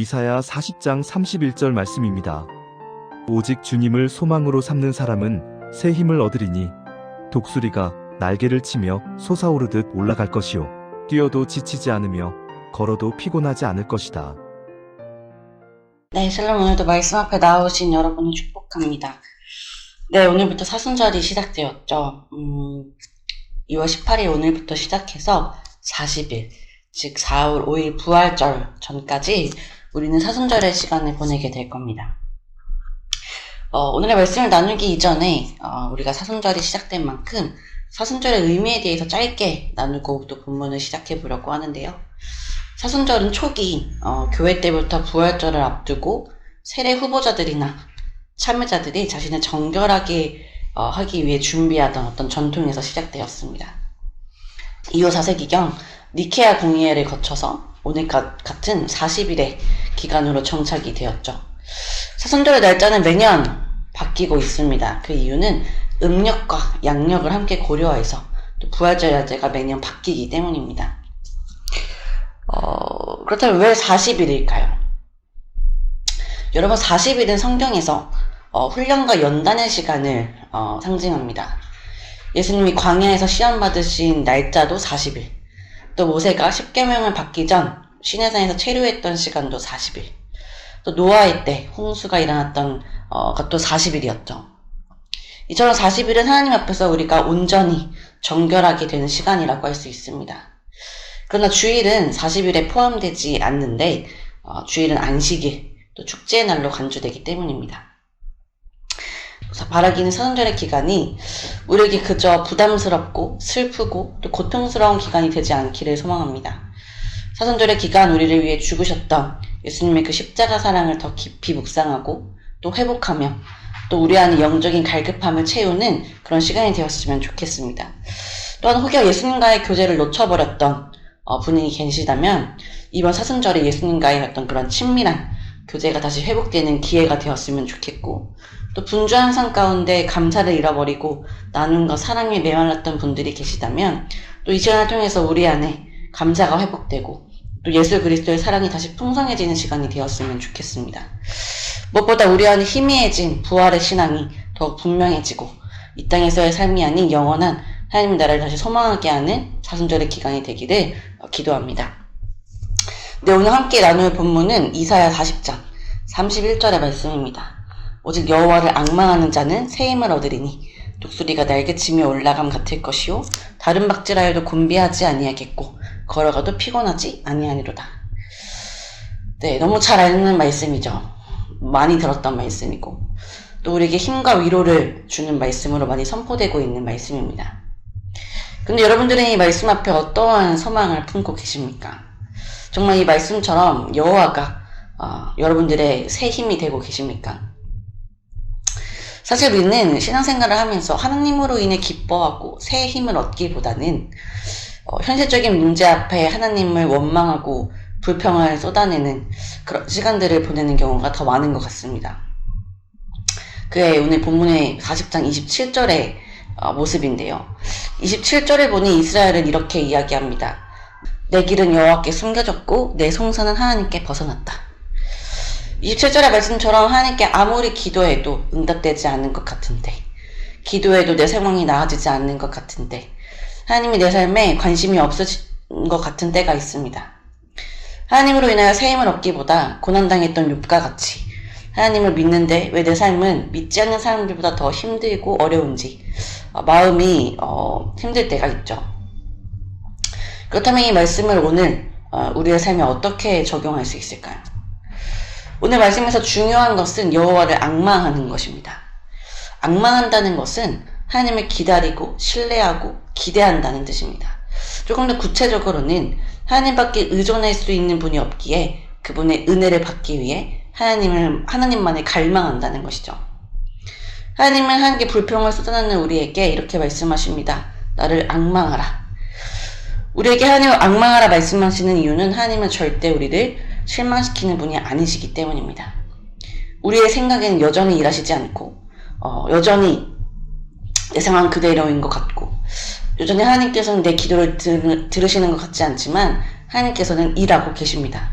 이사야 40장 31절 말씀입니다. 오직 주님을 소망으로 삼는 사람은 새 힘을 얻으리니 독수리가 날개를 치며 솟아오르듯 올라갈 것이요 뛰어도 지치지 않으며 걸어도 피곤하지 않을 것이다. 네, 샬롬. 오늘도 말씀 앞에 나오신 여러분을 축복합니다. 네, 오늘부터 사순절이 시작되었죠. 2월 18일 오늘부터 시작해서 40일, 즉 4월 5일 부활절 전까지 우리는 사순절의 시간을 보내게 될 겁니다. 오늘의 말씀을 나누기 이전에 우리가 사순절이 시작된 만큼 사순절의 의미에 대해서 짧게 나누고 또 본문을 시작해 보려고 하는데요. 사순절은 초기 교회 때부터 부활절을 앞두고 세례 후보자들이나 참여자들이 자신을 정결하게 하기 위해 준비하던 어떤 전통에서 시작되었습니다. 이후 4세기경 니케아 공의회를 거쳐서 오늘 같은 40일의 기간으로 정착이 되었죠. 사순절의 날짜는 매년 바뀌고 있습니다. 그 이유는 음력과 양력을 함께 고려해서 또 부활절 날짜가 매년 바뀌기 때문입니다. 그렇다면 왜 40일일까요? 여러분, 40일은 성경에서 훈련과 연단의 시간을 상징합니다. 예수님이 광야에서 시험 받으신 날짜도 40일, 또 모세가 십계명을 받기 전 시내산에서 체류했던 시간도 40일, 또 노아의 때 홍수가 일어났던 것도 40일이었죠. 이처럼 40일은 하나님 앞에서 우리가 온전히 정결하게 되는 시간이라고 할 수 있습니다. 그러나 주일은 40일에 포함되지 않는데 주일은 안식일, 또 축제의 날로 간주되기 때문입니다. 바라기는 사순절의 기간이 우리에게 그저 부담스럽고 슬프고 또 고통스러운 기간이 되지 않기를 소망합니다. 사순절의 기간, 우리를 위해 죽으셨던 예수님의 그 십자가 사랑을 더 깊이 묵상하고 또 회복하며 또 우리 안에 영적인 갈급함을 채우는 그런 시간이 되었으면 좋겠습니다. 또한 혹여 예수님과의 교제를 놓쳐버렸던 분이 계시다면 이번 사순절에 예수님과의 어떤 그런 친밀한 교제가 다시 회복되는 기회가 되었으면 좋겠고, 또 분주한 삶 가운데 감사를 잃어버리고 나눔과 사랑에 메말랐던 분들이 계시다면 또 이 시간을 통해서 우리 안에 감사가 회복되고 또 예수 그리스도의 사랑이 다시 풍성해지는 시간이 되었으면 좋겠습니다. 무엇보다 우리 안에 희미해진 부활의 신앙이 더욱 분명해지고 이 땅에서의 삶이 아닌 영원한 하나님 나라를 다시 소망하게 하는 사순절의 기간이 되기를 기도합니다. 네, 오늘 함께 나눌 본문은 이사야 40장 31절의 말씀입니다. 오직 여호와를 앙망하는 자는 새 힘을 얻으리니 독수리가 날개치며 올라감 같을 것이요 다른 박질하여도 곤비하지 아니하겠고 걸어가도 피곤하지 아니하니로다. 네, 너무 잘 아는 말씀이죠. 많이 들었던 말씀이고 또 우리에게 힘과 위로를 주는 말씀으로 많이 선포되고 있는 말씀입니다. 근데 여러분들은 이 말씀 앞에 어떠한 소망을 품고 계십니까? 정말 이 말씀처럼 여호와가 여러분들의 새 힘이 되고 계십니까? 사실 우리는 신앙생활을 하면서 하나님으로 인해 기뻐하고 새 힘을 얻기보다는 현실적인 문제 앞에 하나님을 원망하고 불평을 쏟아내는 그런 시간들을 보내는 경우가 더 많은 것 같습니다. 그게 오늘 본문의 40장 27절의 모습인데요. 27절을 보니 이스라엘은 이렇게 이야기합니다. 내 길은 여호와께 숨겨졌고 내 송사는 하나님께 벗어났다. 27절의 말씀처럼 하나님께 아무리 기도해도 응답되지 않는 것 같은데, 기도해도 내 상황이 나아지지 않는 것 같은데, 하나님이 내 삶에 관심이 없으신 것 같은 때가 있습니다. 하나님으로 인하여 새 힘을 얻기보다 고난당했던 욥과 같이 하나님을 믿는데 왜 내 삶은 믿지 않는 사람들보다 더 힘들고 어려운지 마음이 힘들 때가 있죠. 그렇다면 이 말씀을 오늘 우리의 삶에 어떻게 적용할 수 있을까요? 오늘 말씀에서 중요한 것은 여호와를 앙망하는 것입니다. 앙망한다는 것은 하나님을 기다리고 신뢰하고 기대한다는 뜻입니다. 조금 더 구체적으로는 하나님밖에 의존할 수 있는 분이 없기에 그분의 은혜를 받기 위해 하나님만을 갈망한다는 것이죠. 하나님은 하나님께 불평을 쏟아내는 우리에게 이렇게 말씀하십니다. 나를 앙망하라. 우리에게 하나님을 앙망하라 말씀하시는 이유는 하나님은 절대 우리를 실망시키는 분이 아니시기 때문입니다. 우리의 생각에는 여전히 일하시지 않고 여전히 내 상황 그대로인 것 같고 여전히 하나님께서는 내 기도를 들으시는 것 같지 않지만 하나님께서는 일하고 계십니다.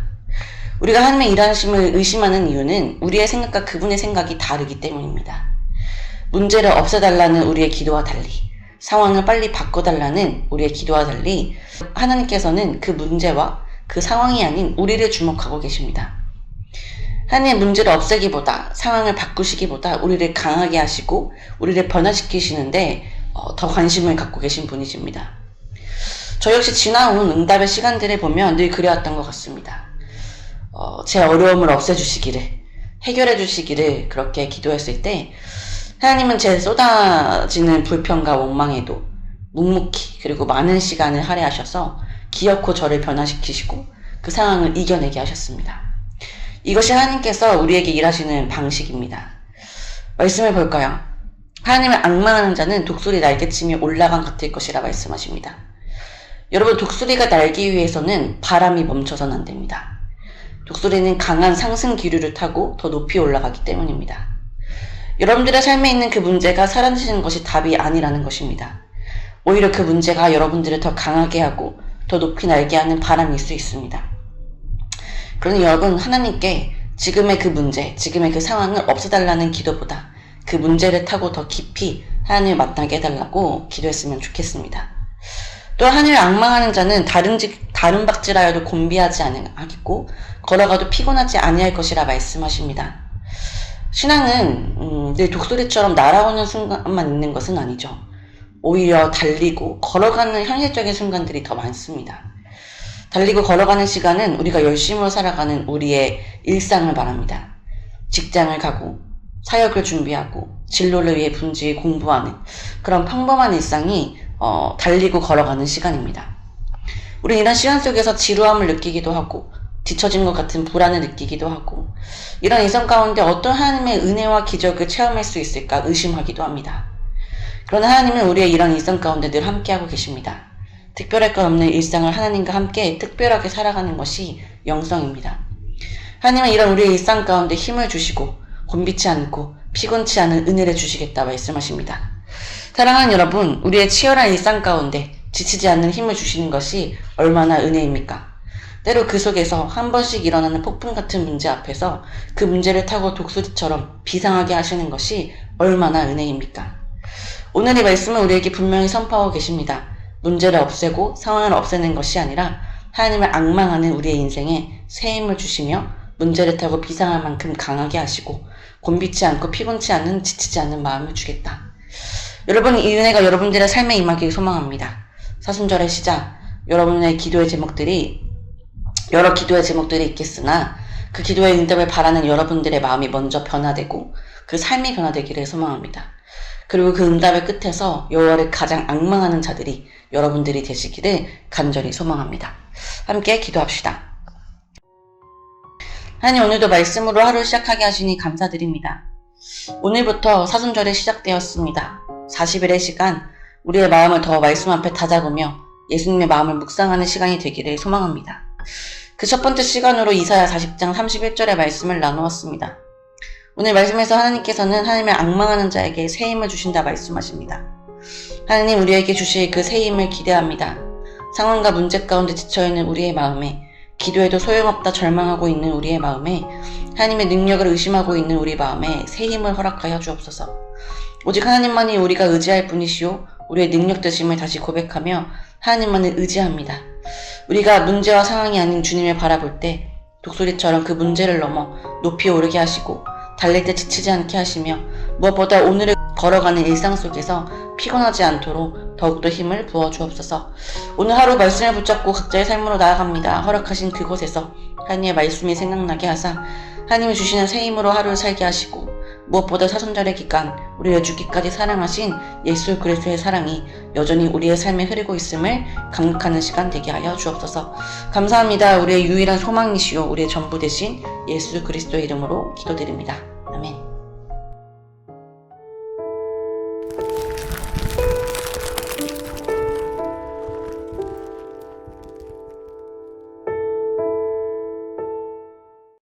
우리가 하나님의 일하심을 의심하는 이유는 우리의 생각과 그분의 생각이 다르기 때문입니다. 문제를 없애달라는 우리의 기도와 달리, 상황을 빨리 바꿔달라는 우리의 기도와 달리 하나님께서는 그 문제와 그 상황이 아닌 우리를 주목하고 계십니다. 하나님의 문제를 없애기보다, 상황을 바꾸시기보다 우리를 강하게 하시고 우리를 변화시키시는데 더 관심을 갖고 계신 분이십니다. 저 역시 지나온 응답의 시간들을 보면 늘 그래왔던 것 같습니다. 제 어려움을 없애주시기를, 해결해 주시기를 그렇게 기도했을 때 하나님은 제 쏟아지는 불평과 원망에도 묵묵히 그리고 많은 시간을 할애하셔서 기어코 저를 변화시키시고 그 상황을 이겨내게 하셨습니다. 이것이 하나님께서 우리에게 일하시는 방식입니다. 말씀을 볼까요? 하나님을 앙망하는 자는 독수리 날개치며 올라간 같을 것이라 말씀하십니다. 여러분, 독수리가 날기 위해서는 바람이 멈춰서는 안 됩니다. 독수리는 강한 상승 기류를 타고 더 높이 올라가기 때문입니다. 여러분들의 삶에 있는 그 문제가 사라지는 것이 답이 아니라는 것입니다. 오히려 그 문제가 여러분들을 더 강하게 하고 더 높이 날게 하는 바람일 수 있습니다. 그러니 여러분, 하나님께 지금의 그 문제, 지금의 그 상황을 없애달라는 기도보다 그 문제를 타고 더 깊이 하나님을 만나게 해달라고 기도했으면 좋겠습니다. 또 하나님을 앙망하는 자는 다른 박질하여도 곤비하지 아니하겠고 걸어가도 피곤하지 아니할 것이라 말씀하십니다. 신앙은 늘 독수리처럼 날아오는 순간만 있는 것은 아니죠. 오히려 달리고 걸어가는 현실적인 순간들이 더 많습니다. 달리고 걸어가는 시간은 우리가 열심으로 살아가는 우리의 일상을 말합니다. 직장을 가고 사역을 준비하고 진로를 위해 분주히 공부하는 그런 평범한 일상이 달리고 걸어가는 시간입니다. 우리는 이런 시간 속에서 지루함을 느끼기도 하고 뒤처진 것 같은 불안을 느끼기도 하고 이런 일상 가운데 어떤 하나님의 은혜와 기적을 체험할 수 있을까 의심하기도 합니다. 그러나 하나님은 우리의 이런 일상 가운데 늘 함께하고 계십니다. 특별할 것 없는 일상을 하나님과 함께 특별하게 살아가는 것이 영성입니다. 하나님은 이런 우리의 일상 가운데 힘을 주시고 곤비치 않고 피곤치 않은 은혜를 주시겠다 말씀하십니다. 사랑하는 여러분, 우리의 치열한 일상 가운데 지치지 않는 힘을 주시는 것이 얼마나 은혜입니까? 때로 그 속에서 한 번씩 일어나는 폭풍 같은 문제 앞에서 그 문제를 타고 독수리처럼 비상하게 하시는 것이 얼마나 은혜입니까? 오늘의 말씀은 우리에게 분명히 선포하고 계십니다. 문제를 없애고 상황을 없애는 것이 아니라 하나님을 앙망하는 우리의 인생에 새 힘을 주시며 문제를 타고 비상할 만큼 강하게 하시고 곤비치 않고 피곤치 않은 지치지 않는 마음을 주겠다. 여러분, 이 은혜가 여러분들의 삶에 임하기를 소망합니다. 사순절의 시작, 여러분의 여러 기도의 제목들이 있겠으나 그 기도의 응답을 바라는 여러분들의 마음이 먼저 변화되고 그 삶이 변화되기를 소망합니다. 그리고 그 응답의 끝에서 여호와를 가장 앙망하는 자들이 여러분들이 되시기를 간절히 소망합니다. 함께 기도합시다. 하나님, 오늘도 말씀으로 하루 시작하게 하시니 감사드립니다. 오늘부터 사순절이 시작되었습니다. 40일의 시간, 우리의 마음을 더 말씀 앞에 다잡으며 예수님의 마음을 묵상하는 시간이 되기를 소망합니다. 그 첫 번째 시간으로 이사야 40장 31절의 말씀을 나누었습니다. 오늘 말씀에서 하나님께서는 하나님을 앙망하는 자에게 새 힘을 주신다 말씀하십니다. 하나님, 우리에게 주실 그 새 힘을 기대합니다. 상황과 문제 가운데 지쳐있는 우리의 마음에, 기도해도 소용없다 절망하고 있는 우리의 마음에, 하나님의 능력을 의심하고 있는 우리 마음에 새 힘을 허락하여 주옵소서. 오직 하나님만이 우리가 의지할 분이시오, 우리의 능력 되심을 다시 고백하며 하나님만을 의지합니다. 우리가 문제와 상황이 아닌 주님을 바라볼 때 독수리처럼 그 문제를 넘어 높이 오르게 하시고 달릴 때 지치지 않게 하시며 무엇보다 오늘을 걸어가는 일상 속에서 피곤하지 않도록 더욱더 힘을 부어주옵소서. 오늘 하루 말씀을 붙잡고 각자의 삶으로 나아갑니다. 허락하신 그곳에서 하나님의 말씀이 생각나게 하사 하나님이 주시는 새 힘으로 하루를 살게 하시고 무엇보다 사순절의 기간 우리를 죽기까지 사랑하신 예수 그리스도의 사랑이 여전히 우리의 삶에 흐르고 있음을 강력하는 시간 되게 하여 주옵소서. 감사합니다. 우리의 유일한 소망이시오 우리의 전부 되신 예수 그리스도의 이름으로 기도드립니다. 아멘.